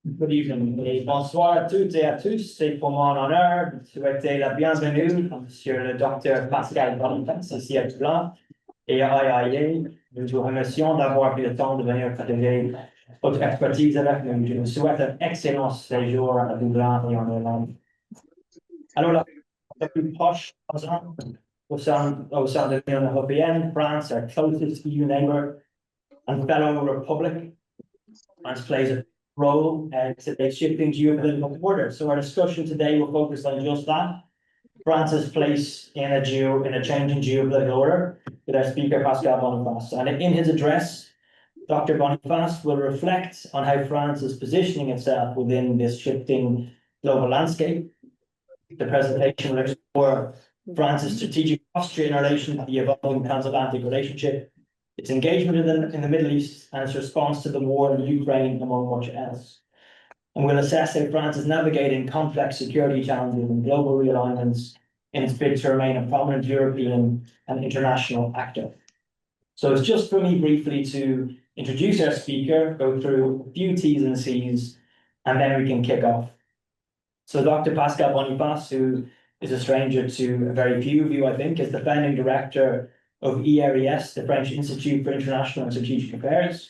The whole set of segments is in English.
Good evening et bonsoir à toutes et à tous. C'est pour moi un honneur de souhaiter la bienvenue à Monsieur le Docteur Pascal Boniface ici à Toulon et à IIEA. Nous vous remercions d'avoir pris le temps de venir partager votre expertise avec nous. Je vous souhaite un excellent séjour à Dublin et en Irlande. Alors, la plus proche au sein de l'Union européenne, France, our closest EU neighbor and fellow republic, France plays a role in shifting geopolitical order. So our discussion today will focus on just that, France's place in a changing geopolitical order, with our speaker Pascal Boniface. And in his address, Dr. Boniface will reflect on how France is positioning itself within this shifting global landscape. The presentation will explore France's strategic posture in relation to the evolving transatlantic relationship, its engagement in the Middle East, and its response to the war in Ukraine, among much else. And we'll assess how France is navigating complex security challenges and global realignments in its bid to remain a prominent European and international actor. So it's just for me briefly to introduce our speaker, go through a few T's and C's, and then we can kick off. So Dr. Pascal Boniface, who is a stranger to a very few of you, I think, is the founding director of IIEA, the French Institute for International and Strategic Affairs.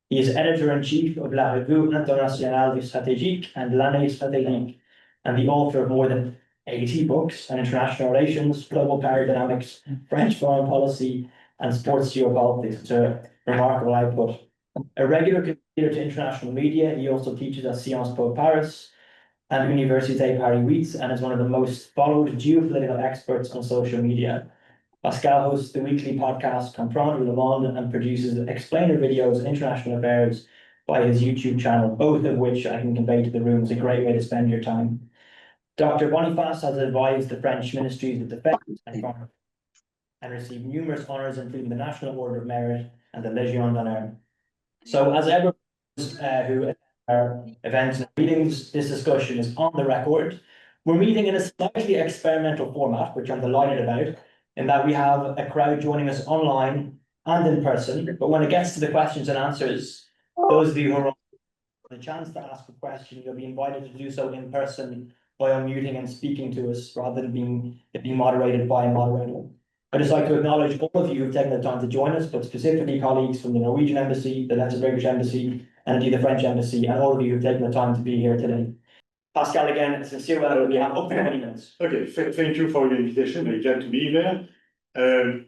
He is Editor-in-Chief of La Revue internationale stratégique and l'année stratégique, and the author of more than 80 books on international relations, global power dynamics, French foreign policy, and sports geopolitics. It's a remarkable output. A regular contributor to international media, he also teaches at Sciences Po Paris and Université Paris 8, and is one of the most followed geopolitical experts on social media. Pascal hosts the weekly podcast Comprendre le Monde and produces explainer videos on international affairs by his YouTube channel, both of which I can convey to the room is a great way to spend your time. Dr. Boniface has advised the French Ministries of Defense and Foreign and received numerous honors, including the National Order of Merit and the Légion d'honneur. So, as ever, who attend our events and meetings, this discussion is on the record. We're meeting in a slightly experimental format, which I'm delighted about, in that we have a crowd joining us online and in person. But when it gets to the questions and answers, those of you who are on the chance to ask a question, you'll be invited to do so in person by unmuting and speaking to us rather than being moderated by a moderator. I'd just like to acknowledge all of you who've taken the time to join us, but specifically colleagues from the Norwegian Embassy, the British Embassy, and indeed the French Embassy, and all of you who've taken the time to be here today. Pascal, again, a sincere welcome. We have up to 20 minutes. Okay, thank you for your invitation. Very glad to be there.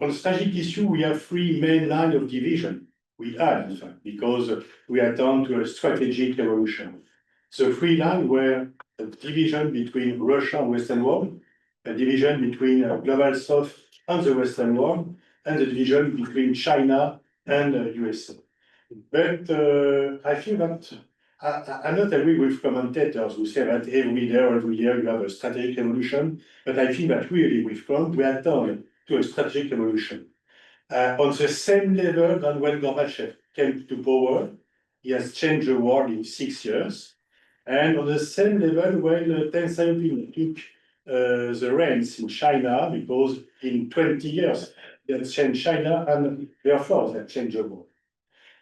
On strategic issue, we have three main lines of division. We had, in fact, because we are down to a strategic evolution. So three lines were a division between Russia and Western world, a division between global South and the Western world, and the division between China and USA. But I think that I'm not agree with commentators who say that every day or every year you have a strategic evolution, but I think that really with Trump we are down to a strategic evolution. On the same level than when Gorbachev came to power, he has changed the world in 6 years, and on the same level when Deng Xiaoping took the reins in China, because in 20 years they had changed China and therefore they had changed the world.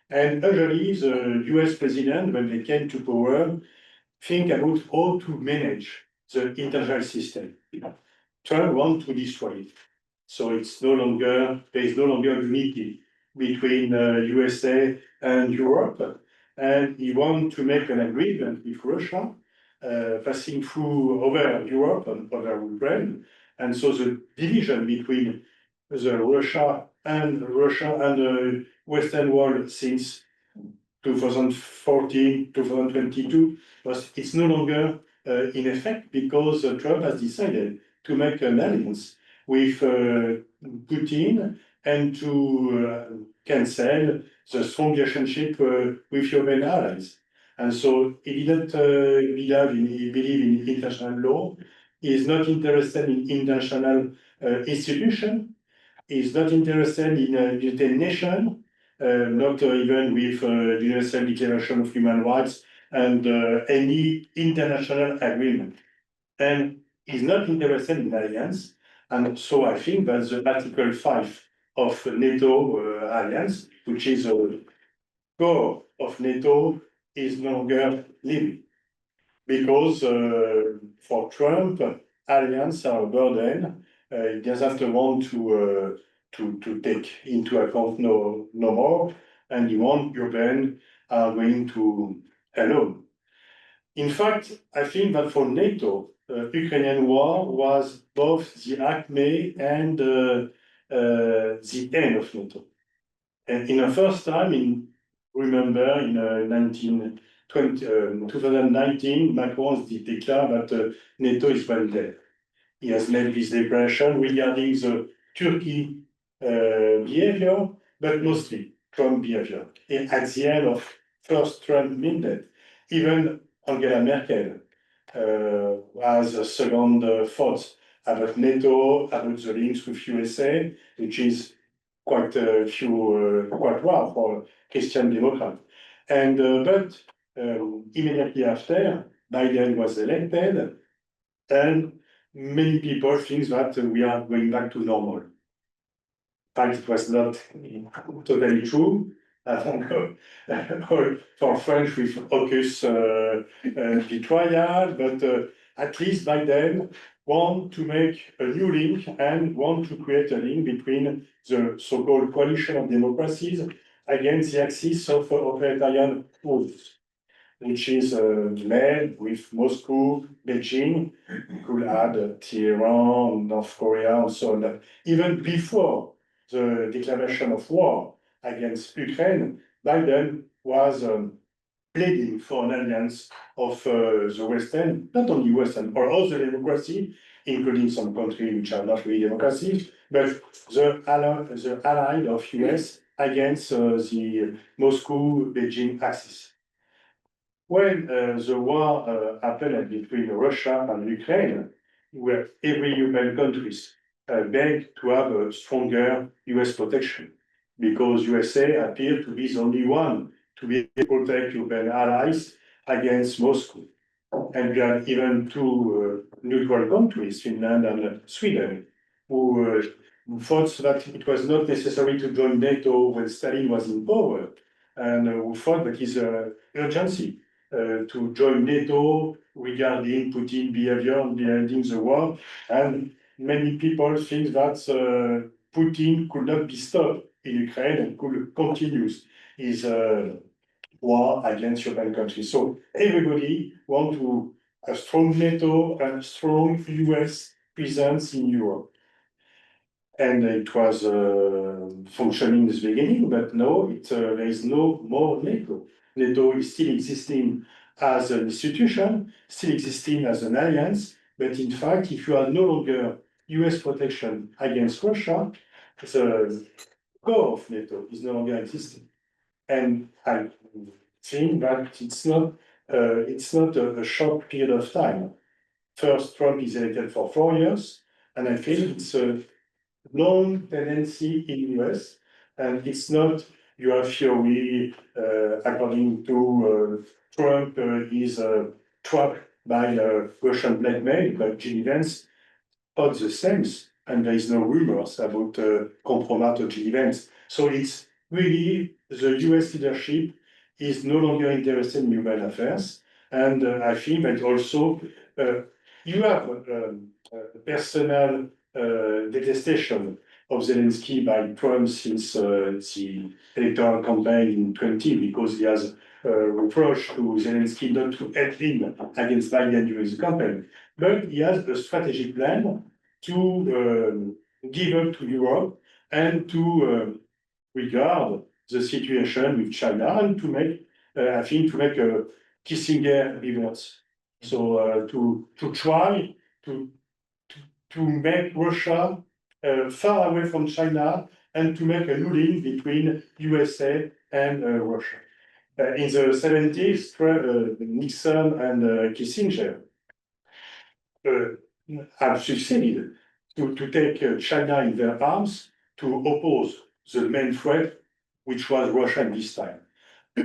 And usually the US president, when they came to power, think about how to manage the international system. Trump wants to destroy it. So there is no longer unity between USA and Europe. And he wants to make an agreement with Russia, passing through over Europe and over Ukraine. And so the division between the Russia and the Western world since 2014, 2022, it's no longer in effect because Trump has decided to make an alliance with Putin and to cancel the strong relationship with European allies. And so he didn't believe in international law. He is not interested in international institutions. He is not interested in United Nations, not even with the Universal Declaration of Human Rights and any international agreement. And he's not interested in alliance. And so I think that the Article 5 of NATO alliance, which is a core of NATO, is no longer leaving. Because for Trump, alliances are a burden. He doesn't want to take into account no more, and he wants Europeans are going to alone. In fact, I think that for NATO, Ukrainian war was both the acme and the end of NATO. And in the first time, remember in 2019, Macron declared that NATO is well dead. He has made this declaration regarding the Turkey behavior, but mostly Trump behavior. And at the end of first Trump mandate, even Angela Merkel has a second thought about NATO, about the links with USA, which is quite rare for Christian Democrat. And but immediately after, Biden was elected, and many people think that we are going back to normal. In fact, it was not totally true. I don't know, for French with Hocus Picroia, but at least Biden want to make a new link and want to create a link between the so-called coalition of democracies against the axis of authoritarian rules, which is led with Moscow, Beijing, could add Tehran, North Korea, and so on. Even before the declaration of war against Ukraine, Biden was pleading for an alliance of the Western, not only Western, or other democracy, including some countries which are not really democracies, but the ally of US against the Moscow-Beijing axis. When the war happened between Russia and Ukraine, where every European countries begged to have a stronger US protection, because USA appeared to be the only one to be able to protect European allies against Moscow. And we had even two neutral countries, Finland and Sweden, who thought that it was not necessary to join NATO when Stalin was in power, and who thought that it's an urgency to join NATO regarding Putin behavior and behind the war. And many people think that Putin could not be stopped in Ukraine and could continue his war against European countries. So everybody wants to a strong NATO and strong US presence in Europe. And it was functioning in the beginning, but no, there is no more NATO. NATO is still existing as an institution, still existing as an alliance, but in fact, if you are no longer US protection against Russia, the core of NATO is no longer existing. And I think that it's not a short period of time. First, Trump is elected for 4 years, and I think it's a long tendency in US, and it's not your theory according to Trump is trapped by Russian blackmail, but Jill Vance, all the same, and there is no rumors about compromise of Jill Vance. So it's really the US leadership is no longer interested in European affairs, and I think that also you have personal detestation of Zelensky by Trump since the electoral campaign in 2020, because he has reproached to Zelensky not to help him against Biden during the campaign. But he has a strategic plan to give up to Europe and to regard the situation with China and to make, I think, to make a Kissinger reverse. So to try to make Russia far away from China and to make a new link between USA and Russia. In the 70s, Nixon and Kissinger have succeeded to take China in their arms to oppose the main threat, which was Russia at this time.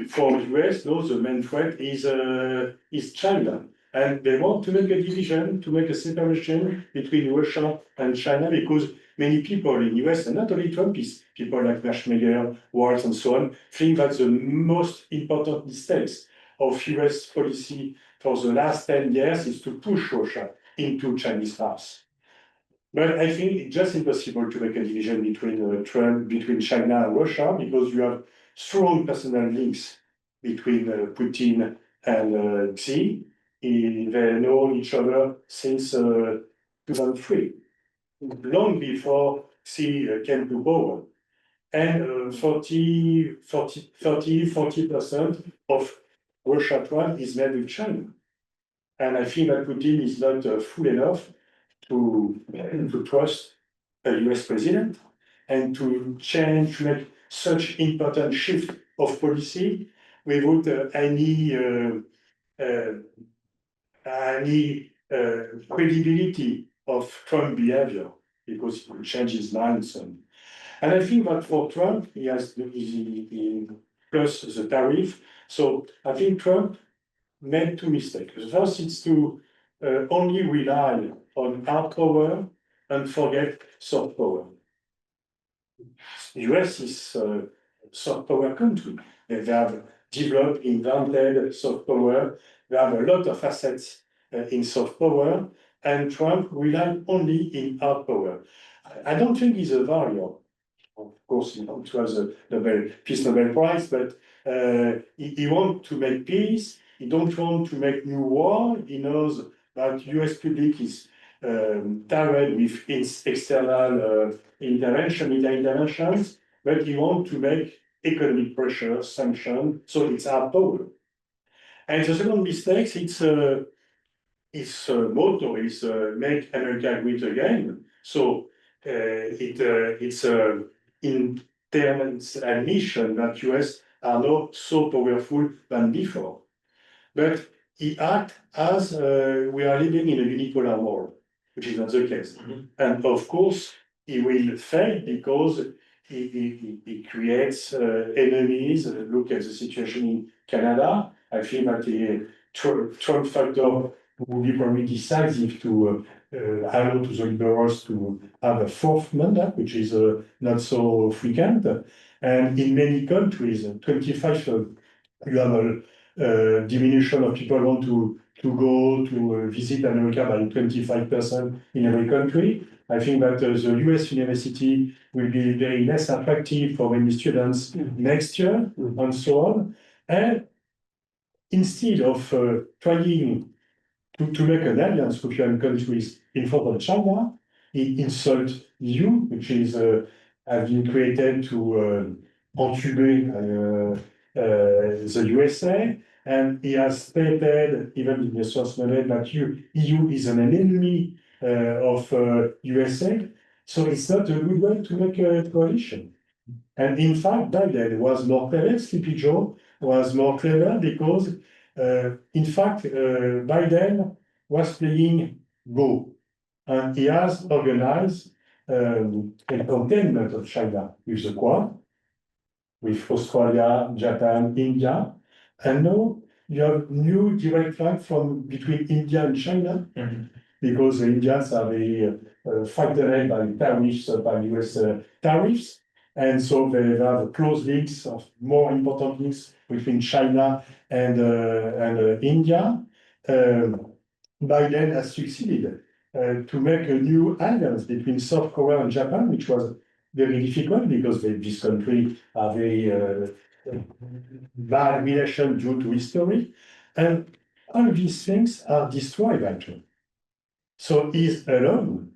For the US, no, the main threat is China. And they want to make a division, to make a separation between Russia and China, because many people in the US, and not only Trumpists, people like Schmeger, Waltz, and so on, think that the most important mistakes of US policy for the last 10 years is to push Russia into Chinese house. But I think it's just impossible to make a division between China and Russia, because you have strong personal links between Putin and Xi. They know each other since 2003, long before Xi came to power. And 40% of Russia trade is made with China. And I think that Putin is not full enough to trust a US president and to make such important shift of policy without any credibility of Trump behavior, because he will change his mind soon. And I think that for Trump, he has plus the tariff. So I think Trump made two mistakes. The first is to only rely on hard power and forget soft power. The US is a soft power country. They have developed, invented soft power. They have a lot of assets in soft power, and Trump relied only in hard power. I don't think he's a warrior. Of course, it was a Peace Nobel Prize, but he wants to make peace. He don't want to make new war. He knows that US public is tired with its external interventions, but he wants to make economic pressure, sanction, so it's hard power. And the second mistake, its motto is make America great again. So it's internal admission that US are not so powerful than before. But he acts as we are living in a unipolar world, which is not the case. Mm-hmm. And of course, he will fail because he creates enemies. Look at the situation in Canada. I think that the Trump factor will be probably decisive to allow to the liberals to have a fourth mandate, which is not so frequent. And in many countries, 25, you have a diminution of people want to go to visit America by 25% in every country. I think that the US university will be very less attractive for many students next year, and so on. And instead of trying to make an alliance with European countries in front of China, he insults EU, which is has been created to entube the USA, and he has stated, even in the source note, that EU is an enemy of USA. So it's not a good way to make a coalition. And in fact, Biden was more clever, Sleepy Joe was more clever, because in fact, Biden was playing Go, and he has organized a containment of China with the Quad, with Australia, Japan, India, and now you have new direct line from between India and China, because the Indians are very frightened by tariffs, by US tariffs, and so they have close links, of more important links between China and India. Biden has succeeded to make a new alliance between South Korea and Japan, which was very difficult because this country have very bad relation due to history, and all these things are destroyed by Trump. So he's alone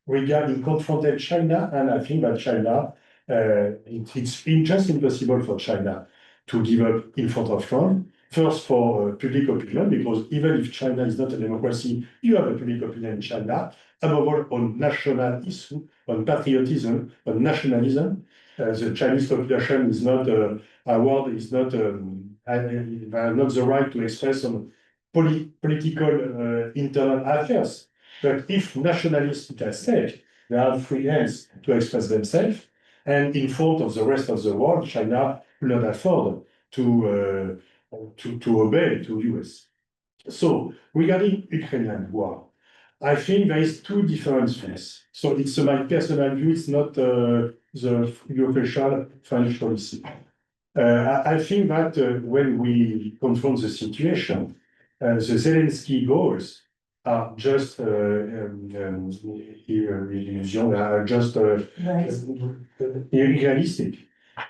regarding confronted China, and I think that China, it's just impossible for China to give up in front of Trump. First, for public opinion, because even if China is not a democracy, you have a public opinion in China, above all on national issue, on patriotism, on nationalism. The Chinese population is not has not the right to express on political internal affairs. But if nationalists are at stake, they have free hands to express themselves, and in front of the rest of the world, China will not afford to obey to US. So regarding Ukrainian war, I think there is two different things. So it's my personal view, it's not the official French policy. I think that when we confront the situation, the Zelensky goals are just illusion, are just unrealistic.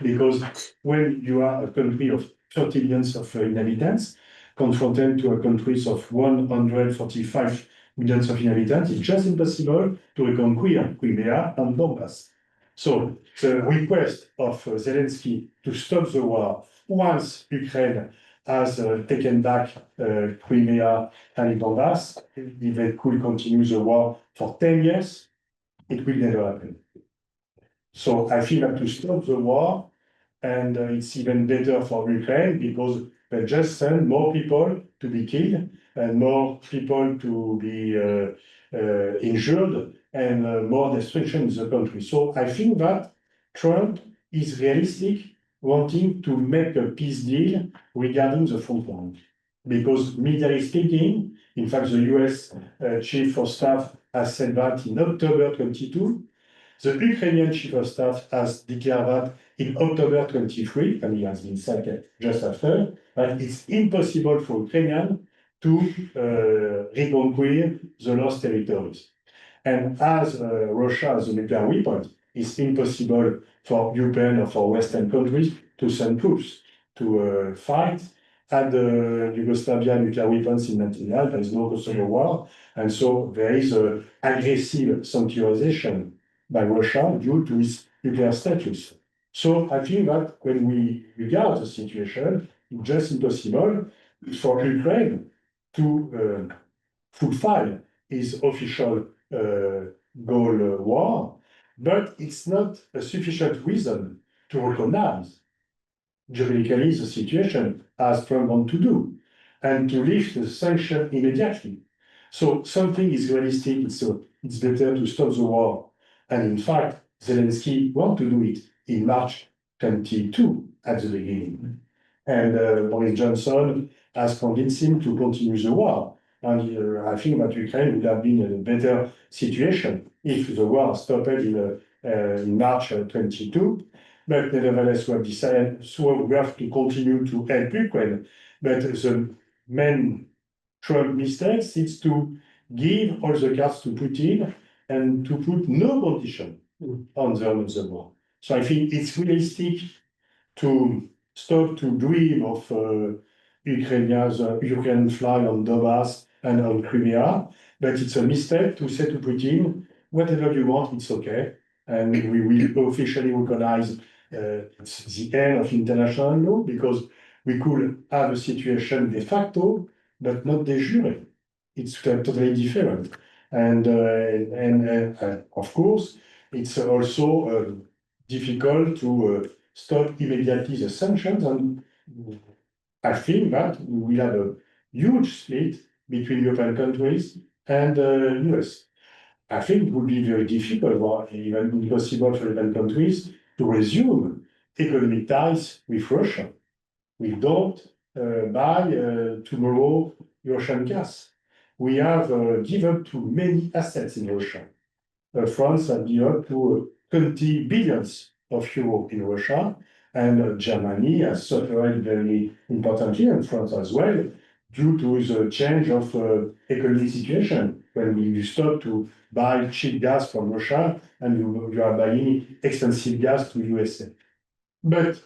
Because when you are a country of 30 million of inhabitants, confronted to a country of 145 million of inhabitants, it's just impossible to reconquer Crimea and Donbass. So the request of Zelensky to stop the war once Ukraine has taken back Crimea and Donbass, if they could continue the war for 10 years, it will never happen. So I think that to stop the war, and it's even better for Ukraine because they just send more people to be killed and more people to be injured and more destruction in the country. So I think that Trump is realistic, wanting to make a peace deal regarding the front line. Because military speaking, in fact, the US Chief of Staff has said that in October 22. The Ukrainian Chief of Staff has declared that in October 23, and he has been sacked just after, that it's impossible for Ukrainians to reconquer the lost territories. And as Russia has a nuclear weapon, it's impossible for European or for Western countries to send troops to fight. Had Yugoslavia nuclear weapons in 1990, there is no Kosovo war, and so there is an aggressive sanctuarization by Russia due to its nuclear status. So I think that when we regard the situation, it's just impossible for Ukraine to fulfill its official goal war, but it's not a sufficient reason to recognize juridically the situation as Trump wants to do, and to lift the sanction immediately. So something is realistic, so it's better to stop the war. And in fact, Zelensky wants to do it in March 22 at the beginning. And Boris Johnson has convinced him to continue the war. And I think that Ukraine would have been in a better situation if the war stopped in March 22. But nevertheless, we have decided, so we have to continue to help Ukraine. But the main Trump mistake is to give all the cards to Putin and to put no condition on the war. So I think it's realistic to stop to dream of Ukrainian flag on Donbass and on Crimea, but it's a mistake to say to Putin, whatever you want, it's okay. And we will officially recognize it's the end of international law, because we could have a situation de facto, but not de jure. It's totally different. And of course, it's also difficult to stop immediately the sanctions. And I think that we will have a huge split between European countries and US. I think it would be very difficult, or even impossible for European countries to resume economic ties with Russia. We don't buy tomorrow Russian gas. We have given to many assets in Russia. France has given to 20 billions of euros in Russia, and Germany has suffered very importantly, and France as well, due to the change of economic situation. When you stop to buy cheap gas from Russia and you are buying expensive gas to USA. But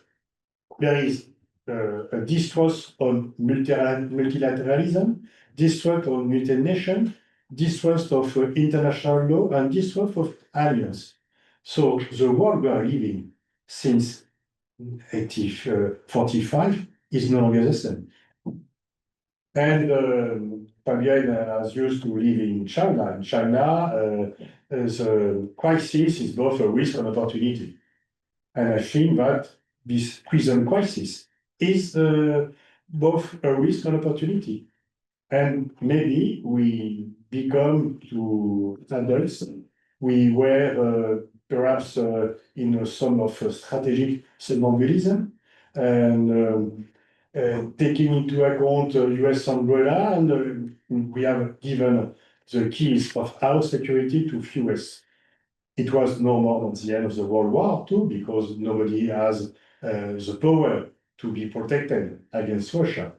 there is a distrust on multilateralism, distrust on multinational, distrust of international law, and distrust of alliance. So the world we are living since 1845 is no longer the same. And Fabienne is used to live in China. In China, the crisis is both a risk and opportunity. And I think that this prison crisis is both a risk and opportunity. And maybe we become to adults. We were perhaps in some of strategic somnambulism, and taking into account US umbrella, and we have given the keys of our security to US. It was no more than the end of the World War II, because nobody has the power to be protected against Russia.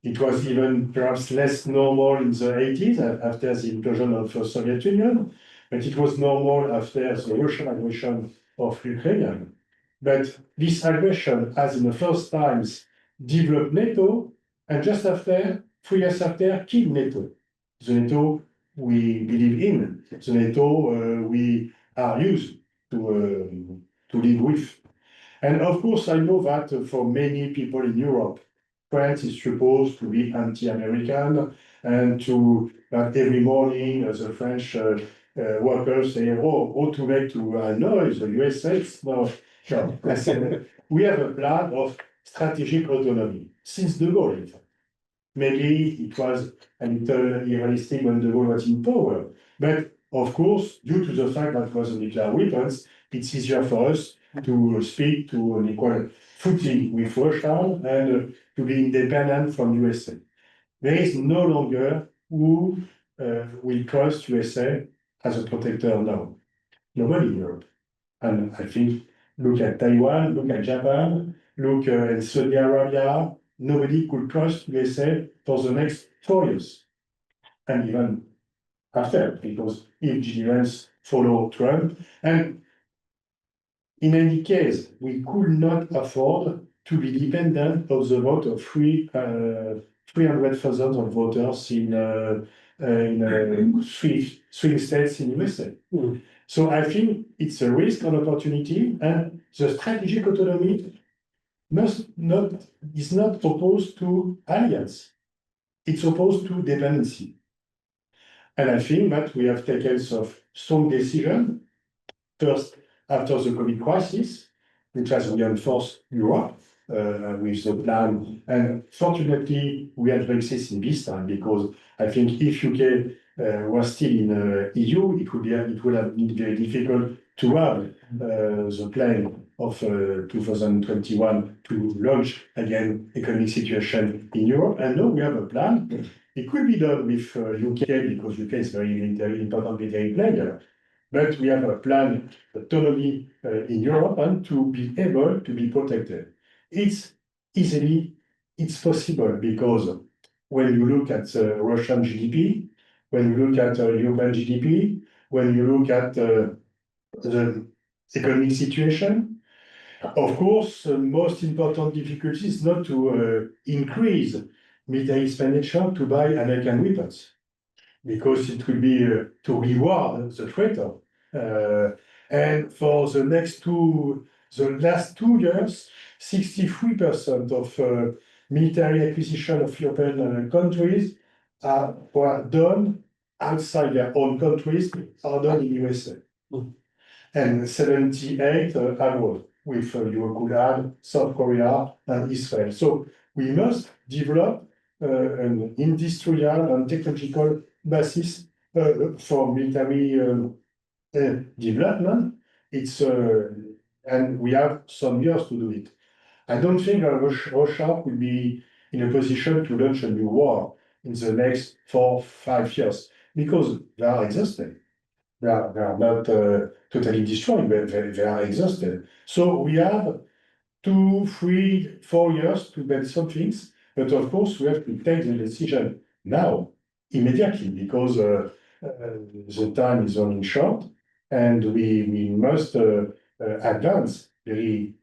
It was even perhaps less normal in the 80s after the implosion of the Soviet Union, but it was normal after the Russian aggression of Ukraine. But this aggression has in the first times developed NATO, and just after, 3 years after, killed NATO. The NATO we believe in, the NATO we are used to live with. And of course, I know that for many people in Europe, France is supposed to be anti-American and that every morning the French workers say, oh, to make to noise, the USA, no. I said, we have a plan of strategic autonomy since De Gaulle, in fact. Maybe it was a little unrealistic when De Gaulle was in power, but of course, due to the fact that it was nuclear weapons, it's easier for us to speak to an equal footing with Russia and to be independent from USA. There is no longer who will trust USA as a protector now. Nobody in Europe. And I think, look at Taiwan, look at Japan, look at Saudi Arabia, nobody could trust USA for the next 4 years. And even after, because if GD Vance follow Trump, and in any case, we could not afford to be dependent of the vote of 300,000 of voters in three states in USA. So I think it's a risk and opportunity, and the strategic autonomy is not opposed to alliance. It's opposed to dependency. And I think that we have taken some strong decisions. First, after the COVID crisis, which has reinforced Europe with the plan. And fortunately, we had Brexit in this time, because I think if UK was still in EU, it would have been very difficult to have the plan of 2021 to launch again economic situation in Europe. And now we have a plan. It could be done with UK, because UK is very important military player. But we have a plan, autonomy in Europe, and to be able to be protected. It's possible, because when you look at Russian GDP, when you look at European GDP, when you look at the economic situation, of course, the most important difficulty is not to increase military expenditure to buy American weapons, because it will be to reward the traitor. And for the last 2 years, 63% of military acquisition of European countries were done outside their own countries, are done in USA. And 78 abroad, with you could add South Korea and Israel. So we must develop an industrial and technological basis for military development. And we have some years to do it. I don't think Russia will be in a position to launch a new war in the next 4-5 years, because they are exhausted. They are not totally destroyed, but they are exhausted. So we have 2, 3, 4 years to build some things, but of course we have to take the decision now, immediately, because the time is running short, and we must advance very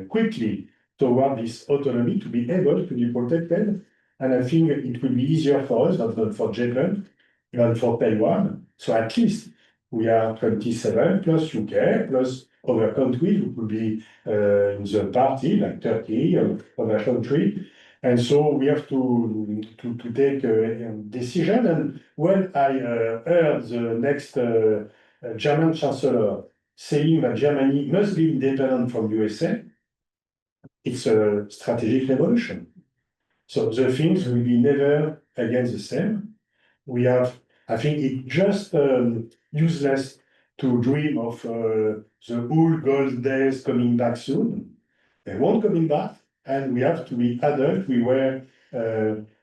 quickly toward this autonomy to be able to be protected. And I think it will be easier for us than for Japan, than for Taiwan. So at least we are 27 plus UK plus other countries who could be in the party, like Turkey or other country. And so we have to take a decision. And when I heard the next German chancellor saying that Germany must be independent from USA, it's a strategic revolution. So the things will be never again the same. I think it's just useless to dream of the old gold days coming back soon. They won't coming back, and we have to be adult. We were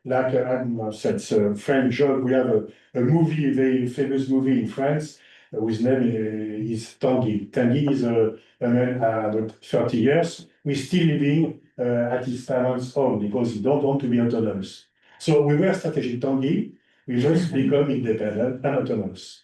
like said, French joke. We have a movie, a very famous movie in France, whose name is Tanguy. Tanguy is a man about 30 years. We're still living at his parents' home because he don't want to be autonomous. So we were strategic Tanguy. We must become independent and autonomous.